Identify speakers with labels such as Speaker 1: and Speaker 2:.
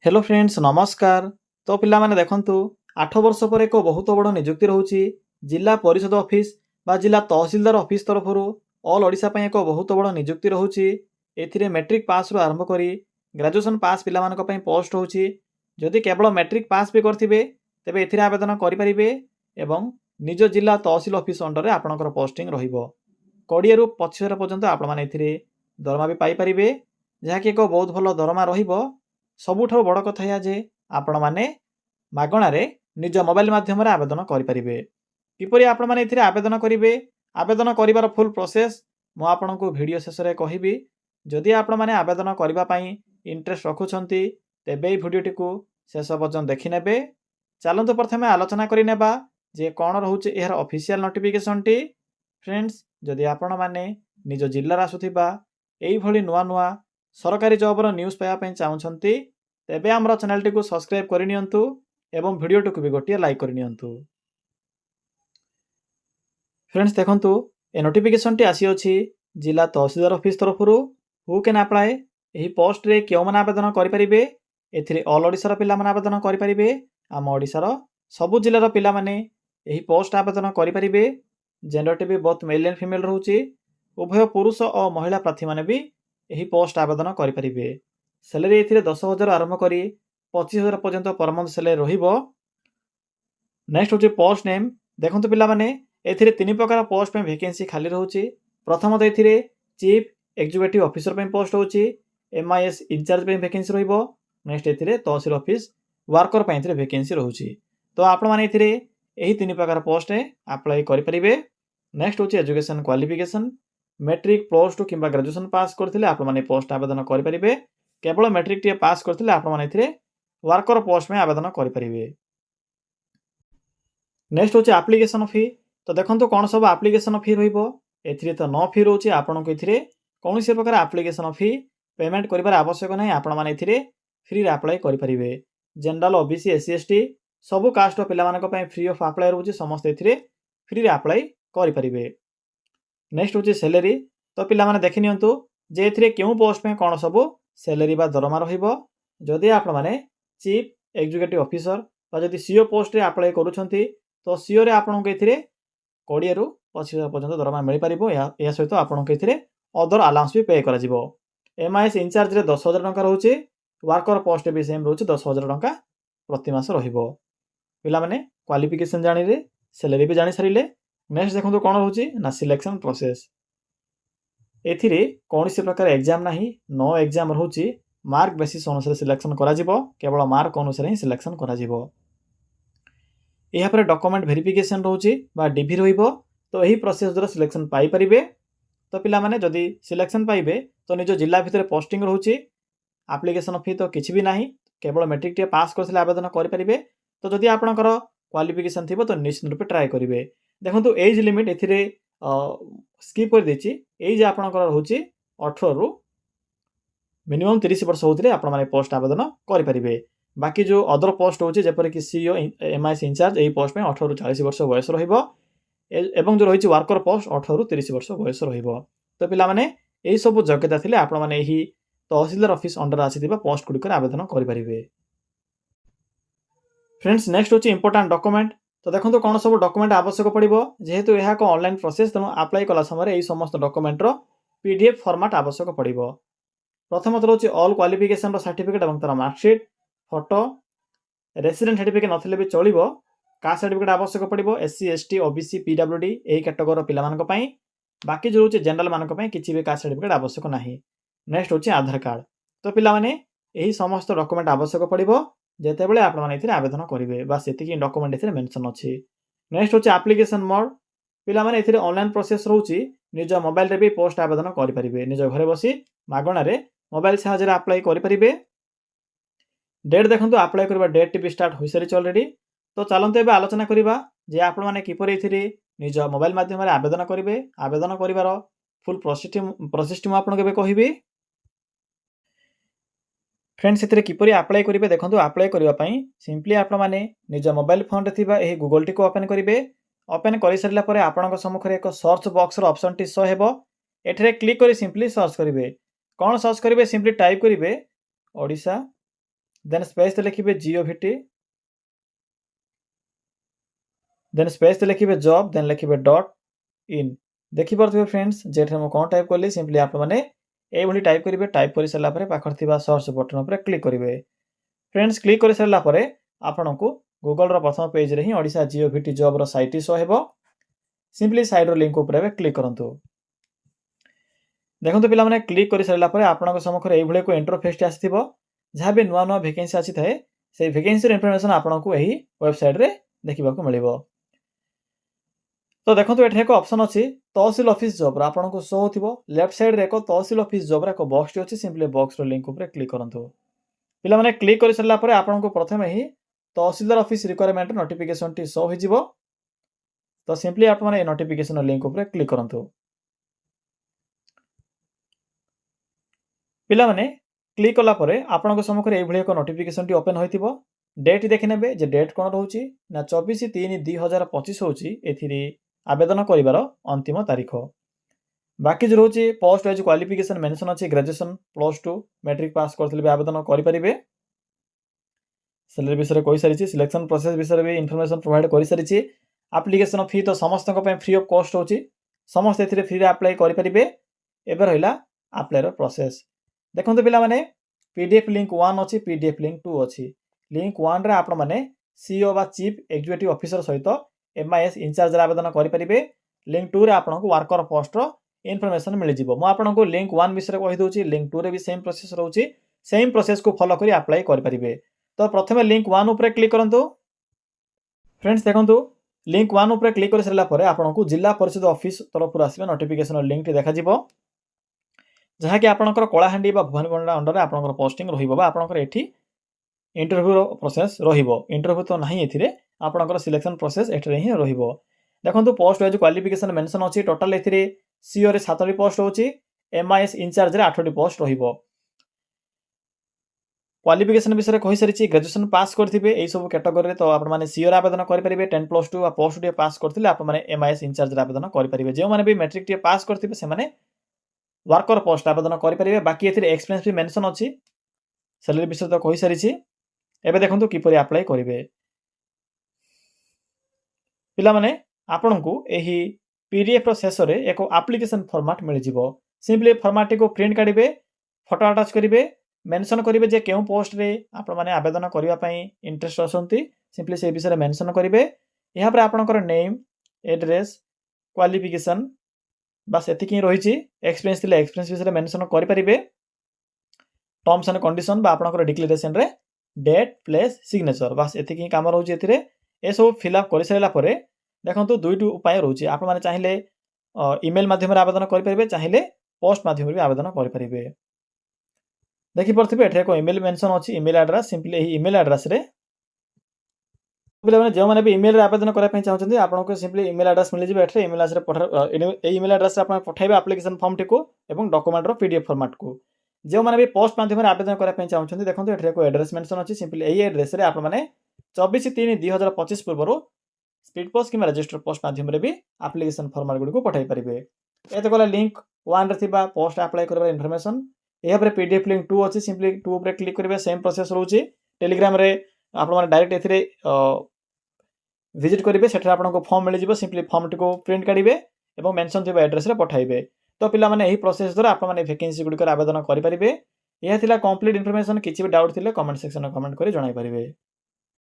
Speaker 1: Hello friends नमस्कार। तो पिला माने देखंतु 8 वर्ष पर एक बहुत बड़ नियुक्ति रहउची जिला परिषद ऑफिस बा जिला तहसीलदार ऑफिस तरफरु ऑल ओडिशा पय एक बहुत बड़ नियुक्ति रहउची। एथिरे मैट्रिक पास रु आरंभ करी ग्रेजुएशन पास पिला मानक पय पोस्ट होउची। जदि केवल मैट्रिक पास भी करथिबे तेबे एथिरे आवेदन करि परिबे एवं निज जिला तहसील ऑफिस अंडर रे आपनकर पोस्टिंग रहिबो। 20 रु 25,000 पर्यंत आपण माने एथिरे दरमा भी पाई परिबे, जहा कि एक बहुत भलो दरमा रहिबो। सबुठाରୁ ବଡ଼ କଥା ଏହା ଯେ ଆପଣମାନେ ମାଗଣାରେ ନିଜ ମୋବାଇଲ ମାଧ୍ୟମରେ ଆବେଦନ କରିପାରିବେ। କିପରି ଆପଣମାନେ ଏଥିରେ ଆବେଦନ କରିବେ, ଆବେଦନ କରିବାର ଫୁଲ୍ ପ୍ରୋସେସ୍ ମୁଁ ଆପଣଙ୍କୁ ଭିଡ଼ିଓ ଶେଷରେ କହିବି। ଯଦି ଆପଣମାନେ ଆବେଦନ କରିବା ପାଇଁ ଇଣ୍ଟରେଷ୍ଟ ରଖୁଛନ୍ତି ତେବେ ଏହି ଭିଡ଼ିଓଟିକୁ ଶେଷ ପର୍ଯ୍ୟନ୍ତ ଦେଖିନେବେ। ଚାଲନ୍ତୁ ପ୍ରଥମେ ଆଲୋଚନା କରିନେବା ଯେ କ'ଣ ରହୁଛି ଏହାର ଅଫିସିଆଲ ନୋଟିଫିକେସନଟି। ଫ୍ରେଣ୍ଡସ୍, ଯଦି ଆପଣମାନେ ନିଜ ଜିଲ୍ଲାରେ ଆସୁଥିବା ଏଇଭଳି ନୂଆ ନୂଆ सरकारी जॉबर न्यूज पाइबा चाहूँगी तेबे आमर चैनल को सब्सक्राइब करनियंतु एवं वीडियो को भी गोटे लाइक करनियंतु। फ्रेंड्स देखंतु ए नोटिफिकेशन टी आसी अछि जिला तहसीलदार ऑफिस तरफरु। हु कैन अप्लाई एही पोस्ट रे केउ माने आवेदन करि परिबे। एथिरे ऑल ओडिसा रो पिला माने आवेदन करि परिबे। आम ओडिसा रो सबु जिल्ला रो पिला माने एही पोस्ट आवेदन करि परिबे। जेंडर टी भी बोथ मेल एंड फीमेल रहउची। उभय पुरुष और महिला प्रार्थी माने भी एही पोस्ट आवेदन करि परिबे। सैलरी एथिरे 10,000 आरंभ करी 25,000 पर्यंत पर मंथ सैलरी रहिबो। नेक्स्ट होची पोस्ट नेम। देखंतु पिला माने एथिरे तीन प्रकार पोस्ट पे वैकेंसी खाली रहउची। प्रथमत एथिरे चीफ एग्जीक्यूटिव ऑफिसर पे पोस्ट होची, एमआईएस इंचार्ज पे वैकेंसी रहिबो। नेक्स्ट एथिरे तहसील ऑफिस वर्कर पे एथिरे वैकेंसी रहउची। तो आपण माने एथिरे एही तीन प्रकार पोस्ट अप्लाई करि परिबे। नेक्स्ट होची education qualification. Matric plus two किंबा ग्रेजुएशन पास करथिले आपण माने पोस्ट आवेदन करि परिबे। केवल मैट्रिक टी पास करथिले आपण माने एथिरे वर्कर पोस्ट में आवेदन करि परिबे। नेक्स्ट होची एप्लीकेशन फी। तो देखंतु कोन सब एप्लीकेशन फी रहिबो। एथिरे तो नो फी रहउची। आपण को एथिरे कोनोसी प्रकार एप्लीकेशन फी पेमेंट करिबार आवश्यक नै। आपण माने एथिरे फ्री रे अप्लाई करि परिबे। जनरल ओबीसी एससी एसटी सब कास्ट पिला मानक पय फ्री ऑफ अप्लाई रहउची। समस्त एथिरे फ्री रे अप्लाई करि परिबे। नेक्स्ट होची सैलरी। तो पिला माने देखि नियंतु जे एथिरे केउ पोस्ट में कोन सब सैलरी बा दरमा रहिबो। जदि आपण माने चीफ एग्जीक्यूटिव ऑफिसर बा जदि सीओ पोस्ट रे अप्लाई करूछंती तो सीओ रे आपण को एथिरे 20 रु 25,000 पर्यंत दरमा मिलि परिबो। या सहित आपण को एथिरे अदर अलाउंस भी पे करा जिवो। एमआईएस इंचार्ज रे 10,000 टका रहउची। वर्कर पोस्ट भी सेम रहउची 10,000 टका प्रति मास रहिबो। पिला माने क्वालिफिकेशन जानिले, सैलरी भी जानि सारिले। नेक्स्ट देखंतु कोन रहउची ना सिलेक्शन प्रोसेस। एथिरे कोनोसी प्रकार एग्जाम नाही, नो एग्जाम रहउची। मार्क बेसिस अनुसार सिलेक्शन करा जिवो। केवल मार्क अनुसार ही सिलेक्शन करा जिवो। एहा पर डॉक्यूमेंट वेरिफिकेशन रहउची बा डीवी रहिबो। तो एही प्रोसेस द्वारा सिलेक्शन पाई परिबे। तो पिला माने जदि सिलेक्शन पाइबे तो निज जिल्ला भितर पोस्टिंग रहउची। एप्लीकेशन फी तो किछि भी नाही, केवल मैट्रिक टी पास करथिले आवेदन करि परिबे। तो जदि आपनकर क्वालिफिकेशन थिबो तो निश्चित रूपे ट्राई करिवे। देखंतु एज लिमिट एथिरे स्किप कर देछि। एज आपनकर रहउची 18 रु मिनिमम 30 वर्ष होथिले आपण माने पोस्ट आवेदन करि परिबे। बाकी जो अदर पोस्ट होची जेपर कि सीईओ एमआईएस इंचार्ज एही पोस्ट में 18 रु 40 वर्ष बयस रहिबो। एवं जो रहिछि वर्कर पोस्ट 18 रु 30 वर्ष बयस रहिबो। तो पिला माने एही सब योग्यता थिले आपण माने एही तहसीलदार ऑफिस अंडर आसीथिबा पोस्ट गुडी कर आवेदन करि परिबे। फ्रेंड्स नेक्स्ट होची इंपोर्टेंट डॉक्यूमेंट। तो देखंतु कोन सब डॉक्यूमेंट आवश्यक पड़िबो। जेहेतु एहा को ऑनलाइन प्रोसेस तेनु अप्लाई कला समय एही समस्त डॉक्यूमेंट रो पीडीएफ फॉर्मेट आवश्यक पड़िबो। प्रथमत रहउची ऑल क्वालिफिकेशन रो सर्टिफिकेट एवं तार मार्कशीट, फोटो, रेसिडेंट सर्टिफिकेट नथिले भी चलिबो। कास्ट सर्टिफिकेट आवश्यक पड़िबो। एससी एसटी ओबीसी पीडब्ल्यूडी एही कैटेगरी पिला मानक पई। बाकी जो रहउची जनरल मानक पई किछि भी कास्ट सर्टिफिकेट आवश्यक नाही। नेक्स्ट होची आधार कार्ड। तो पिला माने एही समस्त डॉक्यूमेंट आवश्यक पड़िबो जेते बेले आपण माने एथिरे आवेदन करिवे। बस एतिकी डॉक्यूमेंट एथिरे मेंशन अछि। नेक्स्ट होची एप्लीकेशन मोड। पिला माने एथिरे ऑनलाइन प्रोसेस रहउची। निज मोबाइल रे भी पोस्ट आवेदन करि परिबे। निज घरे बसी मागणा रे मोबाइल सहायता रे अप्लाई करि परिबे। डेट देखंतु अप्लाई करबा डेट भी स्टार्ट होई सारिछ ऑलरेडी। तो चलंतु एबे आलोचना करिबा जे आपण माने किपरि एथिरे निज मोबाइल माध्यम रे आवेदन करिवे। आवेदन करिवार फुल प्रोसेस टी आपण केबे कहिबे। फ्रेंड्स एथिरे किपरि अप्लाई करिवे देखंतु अप्लाई करिवा पई सिंपली आपण माने निज मोबाइल फोन रे थिबा एही गूगल टी को ओपन करिवे। ओपन करि सारिला परे आपणक सम्मुख रे एक सर्च बॉक्स रो ऑप्शन टी शो हेबो। एथिरे क्लिक करि सिंपली सर्च करिवे। कोन सर्च करिवे सिंपली टाइप करिवे ओडिशा देन स्पेस लिखिबे GOVT, देन स्पेस लिखिबे जॉब, देन लिखिबे डॉट इन। देखि पारथिबे फ्रेंड्स जेठे म कोन टाइप करली, सिंपली आप माने ए भली टाइप करिवे। टाइप करि सला परे पाखर थिबा सर्च बटन पर क्लिक करिवे। फ्रेंड्स क्लिक करि सला परे आपनकु गूगल रो प्रथम पेज रे ही ओडिसा GOVT जॉब रो साइट शो हेबो। सिंपली साइड रो लिंक ऊपर क्लिक करंतु। देखंतु पिला माने क्लिक करि सला परे आपनक समखर एई भली को इंटरफेस आसीथिबो। जहा भी नुवा नुवा वैकेंसी आसी थाए से वैकेंसी रो इंफॉर्मेशन आपनकु एही वेबसाइट रे देखिबाकू मिलिबो। तो देखंतु एठे एक ऑप्शन अछि तहसील ऑफिस जॉब रो आपनकु शो होथिबो। लेफ्ट साइड रे एक तहसील ऑफिस जॉब रो एक बॉक्स अछि। सिंपली बॉक्स रो लिंक ऊपर क्लिक करंतु। पिला माने क्लिक करि सला परे आपनकु प्रथमे ही तहसीलदार ऑफिस रिक्वायरमेंट नोटिफिकेशन टी शो होइजिबो। तो सिंपली आप माने नोटिफिकेशन लिंक ऊपर क्लिक करंतु। पिला माने क्लिक कला परे आपनक समखर एई भली एक नोटिफिकेशन टी ओपन होइतिबो। डेट देखि नेबे जे डेट कोन रहउची ना 24/3/2025 होउची एथिरे आवेदन करिवार अंतिम तारीख। बाकी जो रहउची पोस्ट वाइज क्वालिफिकेशन मेंशन अछि ग्रेजुएशन +2 मैट्रिक पास करथिले भी आवेदन करि परिबे। सैलरी विषय कहि सारिछि। सिलेक्शन प्रोसेस विषय भी इंफॉर्मेशन प्रोवाइड करि सारिछि। एप्लीकेशन फी तो समस्त को पे फ्री ऑफ कॉस्ट होउची। समस्त एथिरे फ्री रे अप्लाई करि परिबे। एबे रहिला अप्लाई रो प्रोसेस। देखंतु पिला माने पीडीएफ लिंक 1 अछि, पीडीएफ लिंक 2 अछि। लिंक 1 रे आपण माने सीईओ बा चीफ एग्जीक्यूटिव ऑफिसर सहित एमआईएस इंचार्ज रे आवेदन करि परिबे। लिंक 2 रे आपनको वर्कर पोस्ट रो इंफॉर्मेशन मिलि जिवो। मो आपनको लिंक 1 विषय कहि दोची। लिंक 2 रे भी सेम प्रोसेस रहउची। सेम प्रोसेस को फॉलो करी अप्लाई करि परिबे। तो प्रथमे लिंक 1 ऊपर क्लिक करंतु। फ्रेंड्स देखंतु लिंक 1 ऊपर क्लिक कर सरला परे आपनको जिला परिषद ऑफिस तरफ आसीबे नोटिफिकेशन लिंक टी देखा जिवो। जहा कि आपनकर कोलाहांडी बा भवानीगंडा अंडर आपनकर पोस्टिंग रहिबो बा आपनकर एठी इंटरव्यू रो प्रोसेस रहिबो। इंटरव्यू तो नाही एथिरे आपनकर सिलेक्शन प्रोसेस एठरे ही रहिबो। देखंतु पोस्ट वाइज क्वालिफिकेशन मेंशन अछि। टोटल एथिरे सीईओ रे 7 टी पोस्ट होची। एमआईएस इंचार्ज रे 8 टी पोस्ट रहिबो। क्वालिफिकेशन विषय कहि सारिछि। ग्रेजुएशन पास करथिबे एई सब कैटेगरी रे तो आपण माने सीईओ रे आवेदन करि परिबे। 10+2 आ पोस्ट टी पास करथिले आपण माने एमआईएस इंचार्ज रे आवेदन करि परिबे। जे माने भी मैट्रिक टी पास करथिबे से माने वर्कर पोस्ट आवेदन करि परिबे। बाकी एथिरे एक्सपीरियंस भी मेंशन अछि। सैलरी विषय तो कहि सारिछि। एबे देखंतु किपरि अप्लाई करिवे। पिला माने आपनकु एही पीडीएफ रो शेष रे एको एप्लीकेशन फॉर्मेट मिलि जिवो। सिंपली फॉर्मेट को प्रिंट काढिबे, फोटो अटैच करिवे, मेंशन करिवे जे केउ पोस्ट रे आपण माने आवेदन करिवा पई इंटरेस्ट असंती। सिंपली से विषय रे मेंशन करिवे। एहा पर आपनकर नेम, एड्रेस, क्वालिफिकेशन बस एतिकी रहिछि। एक्सपीरियंस थिले एक्सपीरियंस विषय रे मेंशन करि परिबे। टर्म्स एंड कंडीशन बा आपनकर डिक्लेरेशन रे डेट, प्लेस, सिग्नेचर बस एतिकी काम रहउछि एथिरे। ए सब फिल अप करि सैला परे देखंतु दुईटी उपाय रहउछि। आपण माने चाहिले ईमेल माध्यम रे आवेदन करि परिबे, चाहिले पोस्ट माध्यम रे भी आवेदन करि परिबे। देखि परथिबे एठे को ईमेल मेंशन अछि। ईमेल एड्रेस सिंपली एही ईमेल एड्रेस रे पिला माने जे माने भी ईमेल रे आवेदन करै पई चाहउछन्ती आपनको सिंपली ईमेल एड्रेस मिलि जिवो। एठे ईमेल एड्रेस रे पठा ए ईमेल एड्रेस रे आपण पठाइबे एप्लीकेशन फॉर्म टी को एवं डॉक्यूमेंट रो पीडीएफ फॉर्मेट को। जे माने भी पोस्ट माध्यम रे आवेदन करै पई चाहउछन्ती देखंतु एठे को एड्रेस मेंशन अछि। सिंपली एही एड्रेस रे आपण माने 24/3/2025 पूर्वरो स्पीड पोस्ट किमा रजिस्टर पोस्ट माध्यम रे भी एप्लीकेशन फॉर्मेट गुडी को पठाई परिबे। एते कोला लिंक 1 रे थिबा पोस्ट अप्लाई करबा इन्फॉर्मेशन एहा पर पीडीएफ लिंक 2 अछि। सिंपली 2 ऊपर क्लिक करिवे। Same process रहउछि। टेलीग्राम रे आपण माने डायरेक्ट एथिरे विजिट करिवे। सेठरा आपनको फॉर्म मिलि जिवो। सिंपली फॉर्म टी को प्रिंट काढिबे एवं मेंशन थिबा एड्रेस रे पठाइबे। तो पिला माने एही प्रोसेस द्वारा आपण माने वैकेंसी गुडी कर आवेदन करि परिबे। एहा थिला कंप्लीट इन्फॉर्मेशन। किछि भी डाउट थिले कमेंट सेक्शन रे कमेंट करि जणाई परिबे।